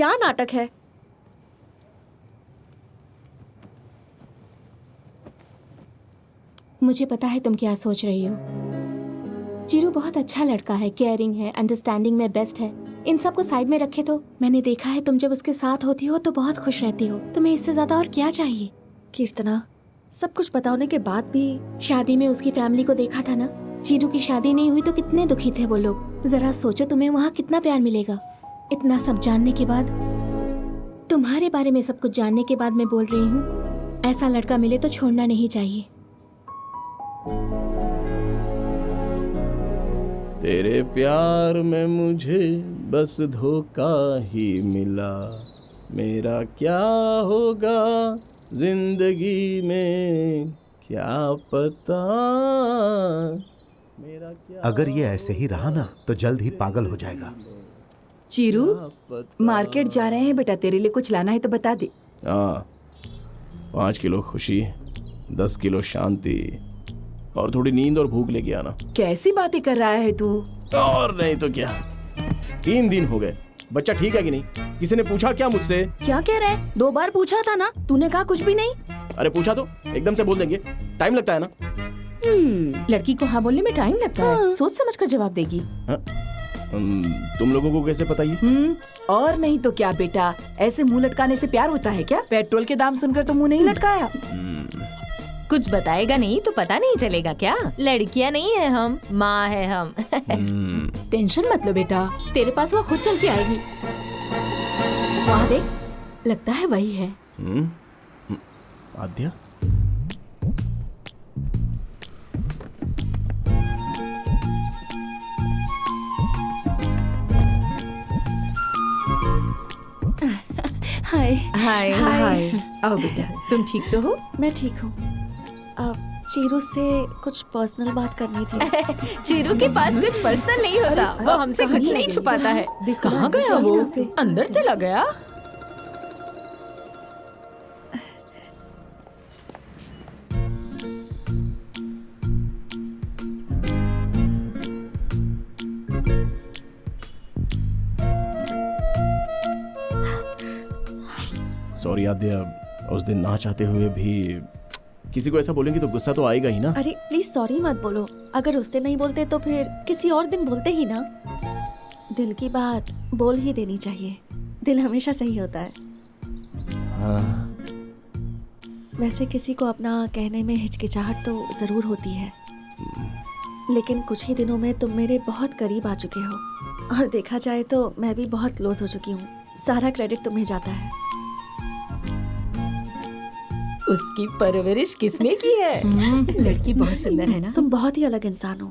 क्या नाटक है? मुझे पता है तुम क्या सोच रही हो। चिरू बहुत अच्छा लड़का है, केयरिंग है, अंडरस्टैंडिंग में बेस्ट है। इन सब को साइड में रखे तो मैंने देखा है तुम जब उसके साथ होती हो तो बहुत खुश रहती हो। तुम्हें इससे ज्यादा और क्या चाहिए? कीर्तना, सब कुछ बताने के बाद भी शादी में उसकी फैमिली को देखा था ना। चिरू की शादी नहीं हुई तो कितने दुखी थे वो लोग। जरा सोचो तुम्हें वहाँ कितना प्यार मिलेगा। इतना सब जानने के बाद, तुम्हारे बारे में सब कुछ जानने के बाद मैं बोल रही हूँ, ऐसा लड़का मिले तो छोड़ना नहीं चाहिए। तेरे प्यार में मुझे बस धोखा ही मिला, मेरा क्या होगा जिंदगी में क्या पता, मेरा क्या। अगर ये ऐसे ही रहा ना तो जल्द ही पागल हो जाएगा। चिरू, मार्केट जा रहे हैं बेटा, तेरे लिए कुछ लाना है तो बता दे। हाँ, 5 किलो खुशी, 10 किलो शांति और थोड़ी नींद और भूख लेके आना। कैसी बातें कर रहा है तू? और नहीं तो क्या, 3 दिन हो गए। बच्चा ठीक है कि नहीं? किसी ने पूछा क्या मुझसे? क्या कह रहा है? 2 बार पूछा था ना, तूने कहा कुछ भी नहीं। अरे पूछा तो एकदम से बोल देंगे, टाइम लगता है ना। लड़की को हाँ बोलने में टाइम लगता है। सोच समझ कर जवाब देगी। तुम लोगों को कैसे पता ये? और नहीं तो क्या बेटा, ऐसे मुंह लटकाने से प्यार होता है क्या? पेट्रोल के दाम सुनकर तो मुंह नहीं लटकाया। कुछ बताएगा नहीं तो पता नहीं चलेगा क्या? लड़कियां नहीं है हम, माँ है हम। टेंशन मत लो बेटा, तेरे पास वो खुद चल के आएगी। वहाँ देख, लगता है वही है। आद्या, हाय। हाय। हाय, आओ बेटा, तुम ठीक तो हो? मैं ठीक हूँ। चीरू से कुछ पर्सनल बात करनी थी। चिरू के पास कुछ पर्सनल नहीं होता, वो हमसे कुछ नहीं छुपाता है। कहाँ गया वो? अंदर चला गया। सॉरी आद्या, उस दिन ना चाहते हुए भी किसी को ऐसा बोलेंगे तो गुस्सा तो आएगा ही ना। अरे प्लीज सॉरी मत बोलो। अगर उस दिन नहीं बोलते तो फिर किसी और दिन बोलते ही ना। दिल की बात बोल ही देनी चाहिए, दिल हमेशा सही होता है। हाँ। वैसे किसी को अपना कहने में हिचकिचाहट तो जरूर होती है, लेकिन कुछ ही दिनों में तुम मेरे बहुत करीब आ चुके हो और देखा जाए तो मैं भी बहुत क्लोज हो चुकी हूँ। सारा क्रेडिट तुम्हें जाता है। उसकी परवरिश किसने की है? लड़की बहुत सुंदर है ना। तुम बहुत ही अलग इंसान हो।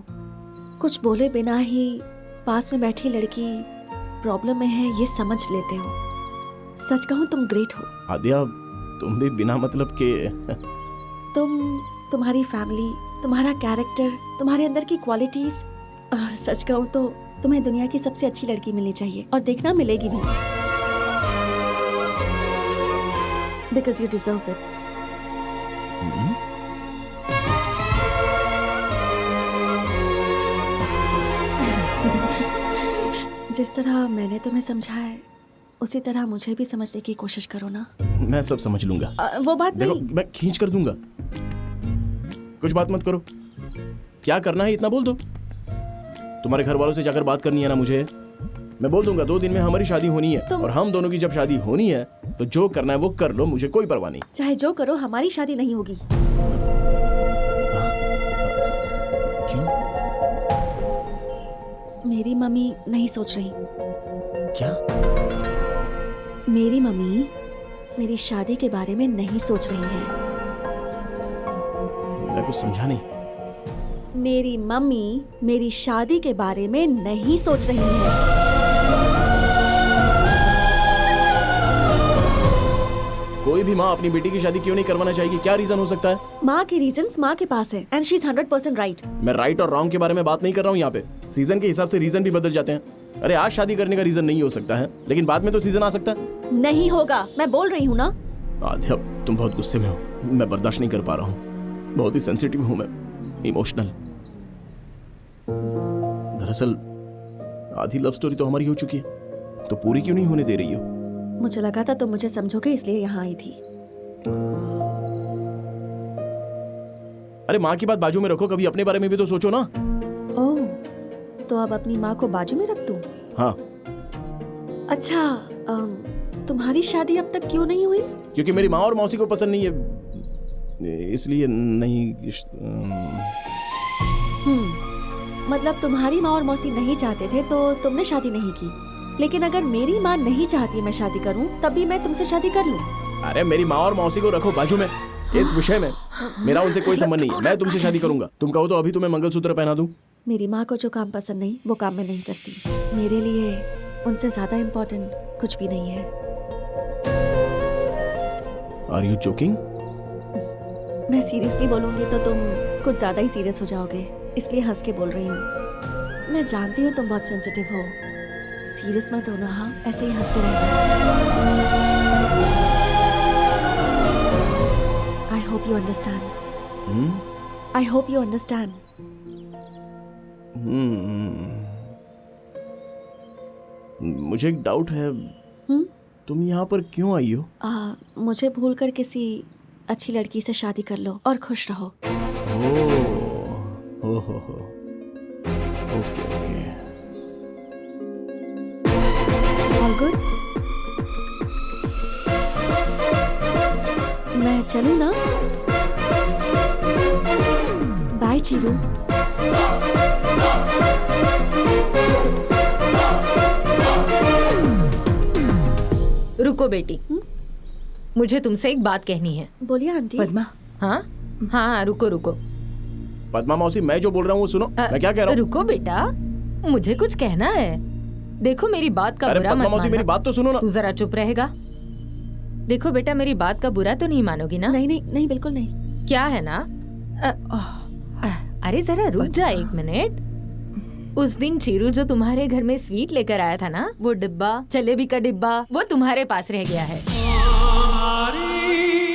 कुछ बोले बिना ही पास में बैठी लड़की प्रॉब्लम में है ये समझ लेते हो। सच कहूँ तुम ग्रेट हो। आद्या, तुम भी बिना मतलब के तुम्हारी फैमिली, तुम्हारा कैरेक्टर, तुम्हारे अंदर की क्वालिटीज, सच कहूँ तो तुम्हें दुनिया की सबसे अच्छी लड़की मिलनी चाहिए और देखना मिलेगी भी। Because you deserve it. जिस तरह मैंने तुम्हें समझा है उसी तरह मुझे भी समझने की कोशिश करो ना। मैं सब समझ लूंगा। वो बात देखो, नहीं। मैं खींच कर दूंगा। कुछ बात मत करो। क्या करना है इतना बोल दो। तुम्हारे घर वालों से जाकर बात करनी है ना मुझे। मैं बोल दूंगा 2 दिन में हमारी शादी होनी है और हम दोनों की जब शादी होनी है तो जो करना है वो कर लो, मुझे कोई परवाह नहीं। चाहे जो करो, हमारी शादी नहीं होगी। क्यों? मेरी मम्मी नहीं सोच रही। क्या? मेरी मम्मी मेरी शादी के बारे में नहीं सोच रही है। मैं कुछ समझा नहीं। मेरी मम्मी मेरी शादी के बारे में नहीं सोच रही है। कोई भी माँ अपनी बेटी की शादी क्यों नहीं करवाना चाहेगी? क्या रीजन हो सकता है? माँ के रीजंस माँ के पास है एंड शी इज 100% राइट। मैं राइट और रॉन्ग के बारे में बात नहीं कर रहा हूँ यहाँ पे। सीजन के हिसाब से रीजन भी बदल जाते हैं। अरे आज शादी करने का रीजन नहीं हो सकता है, लेकिन बाद में तो सीजन आ सकता है। नहीं होगा, मैं बोल रही हूँ ना। आद्या, तुम बहुत गुस्से में हो, मैं बर्दाश्त नहीं कर पा रहा हूँ। बहुत ही सेंसिटिव हूँ मैं, इमोशनल। दरअसल आधी लव स्टोरी तो हमारी हो चुकी है, तो पूरी क्यों नहीं होने दे रही हो? मुझे लगा था तुम मुझे समझोगे इसलिए यहाँ आई थी। अरे माँ की बात बाजू में रखो, कभी अपने बारे में भी तो सोचो ना। ओह, तो अब अपनी माँ को बाजू में रख दूं? हाँ, अच्छा, तुम्हारी शादी अब तक क्यों नहीं हुई? क्योंकि मेरी माँ और मौसी को पसंद नहीं है, इसलिए नहीं। मतलब तुम्हारी माँ और मौसी नहीं चाहते थे तो तुमने शादी नहीं की, लेकिन अगर मेरी माँ नहीं चाहती मैं शादी करूं तब भी मैं तुमसे शादी कर लूं। अरे मेरी माँ और मौसी को रखो बाजू में, इस विषय में मेरा उनसे कोई संबंध नहीं है। मैं तुमसे शादी करूंगा। तुम कहो तो अभी तुम्हें मंगलसूत्र पहना दूं। मेरी माँ को जो काम पसंद नहीं वो काम मैं नहीं करती। मेरे लिए उनसे ज्यादा इम्पोर्टेंट कुछ भी नहीं है। Are you joking? मैं सीरियसली बोलूंगी तो तुम कुछ ज्यादा ही सीरियस हो जाओगे, इसलिए हंस के बोल रही हूँ। मैं जानती हूँ तुम बहुत सेंसिटिव हो, सीरियस मत होना। हाँ, ऐसे ही हंसते रहना। I hope you understand. I hope you understand. मुझे एक डाउट है, तुम यहाँ पर क्यों आई हो? मुझे भूलकर किसी अच्छी लड़की से शादी कर लो और खुश रहो। Oh, okay okay. All good. मैं चलूं ना? बाय चीरू। रुको बेटी, मुझे तुमसे एक बात कहनी है। बोलिए आंटी। पद्मा, हाँ हाँ, रुको रुको। पद्मा मौसी, मैं जो बोल रहा हूँ वो सुनो। मैं क्या कह रहा हूँ? रुको बेटा, मुझे कुछ कहना है। देखो मेरी बात का अरे बुरा पद्मा मत मौसी, मेरी मानना। बात तो सुनो ना। तू जरा चुप रहेगा? देखो बेटा, मेरी बात का बुरा तो नहीं मानोगी ना? नहीं नहीं नहीं, बिल्कुल नहीं। क्या है ना, अरे जरा रुक जा एक मिनट। उस दिन चीरू जो तुम्हारे घर में स्वीट लेकर आया था ना, वो डिब्बा, जलेबी का डिब्बा, वो तुम्हारे पास रह गया है।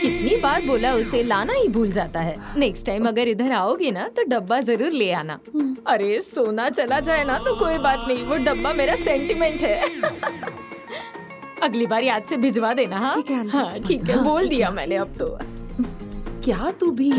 कितनी बार बोला उसे, लाना ही भूल जाता है। नेक्स्ट टाइम अगर इधर आओगी ना तो डब्बा जरूर ले आना। अरे सोना चला जाए ना तो कोई बात नहीं, वो डब्बा मेरा सेंटिमेंट है। अगली बार याद से भिजवा देना। हाँ ठीक है आंटी। हाँ ठीक है, बोल दिया मैंने अब तो। क्या तू भी